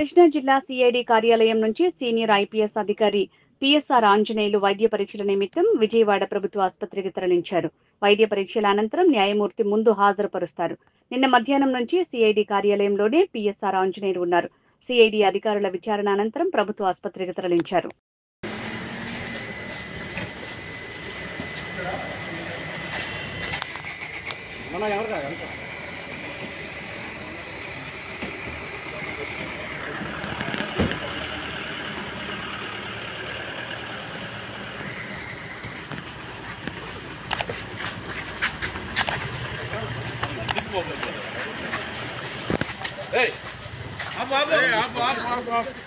కృష్ణా జిల్లా సిఐడి కార్యాలయం నుంచి సీనియర్ ఐపీఎస్ అధికారి పిఎస్ఆర్ ఆంజనేయులు వైద్య పరీక్షల నిమిత్తం విజయవాడ ప్రభుత్వ ఆసుపత్రికి తరలించారు. వైద్య పరీక్షల అనంతరం న్యాయమూర్తి ముందు హాజరుపరుస్తారు. నిన్న మధ్యాహ్నం నుంచి సిఐడి కార్యాలయంలోనే పిఎస్ఆర్ ఆంజనేయులు ఉన్నారు. సిఐడి అధికారుల విచారణ అనంతరం ప్రభుత్వ ఆసుపత్రికి తరలించారు. Hey! Up! Hey, up!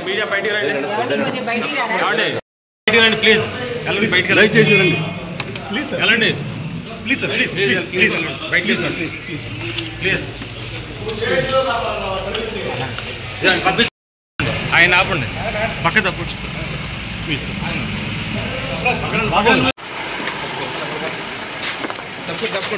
Media బయటికి రండి ప్లీజ్ వెళ్ళండి బయటికి లైవ్ చేసి రండి ప్లీజ్ వెళ్ళండి ప్లీజ్ సార్ ప్లీజ్ బయటికి సార్ ప్లీజ్ ఆయన ఆపండి పక్క తప్పు తప్పు